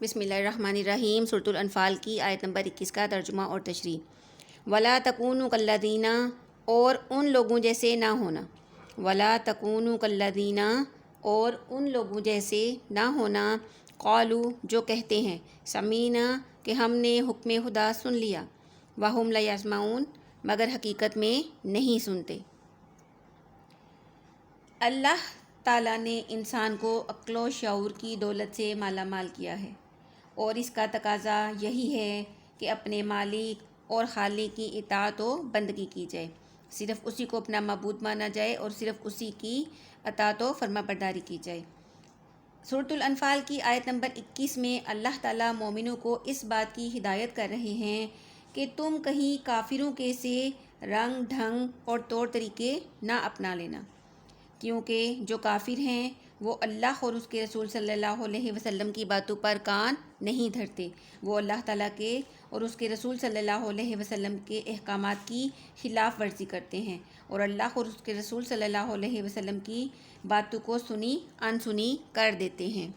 بسم اللہ الرحمن الرحیم۔ سورۃ الانفال کی آیت نمبر 21 کا ترجمہ اور تشریح۔ وَلَا تَكُونُوا كَالَّذِينَ، اور ان لوگوں جیسے نہ ہونا۔ وَلَا تَكُونُوا كَالَّذِينَ، اور ان لوگوں جیسے نہ ہونا، قالوا، جو کہتے ہیں، سمیعنا، کہ ہم نے حکم خدا سن لیا، وَهُمْ لَا يَسْمَعُونَ، مگر حقیقت میں نہیں سنتے۔ اللہ تعالیٰ نے انسان کو عقل و شعور کی دولت سے مالا مال کیا ہے، اور اس کا تقاضا یہی ہے کہ اپنے مالک اور خالق کی اطاعت و بندگی کی جائے، صرف اسی کو اپنا معبود مانا جائے اور صرف اسی کی اطاعت و فرما برداری کی جائے۔ سورۃ الانفال کی آیت نمبر 21 میں اللہ تعالیٰ مومنوں کو اس بات کی ہدایت کر رہے ہیں کہ تم کہیں کافروں کے سے رنگ ڈھنگ اور طور طریقے نہ اپنا لینا، کیونکہ جو کافر ہیں وہ اللہ اور اس کے رسول صلی اللہ علیہ وسلم کی باتوں پر کان نہیں دھرتے، وہ اللہ تعالیٰ کے اور اس کے رسول صلی اللہ علیہ وسلم کے احکامات کی خلاف ورزی کرتے ہیں، اور اللہ اور اس کے رسول صلی اللہ علیہ وسلم کی باتوں کو سنی انسنی کر دیتے ہیں۔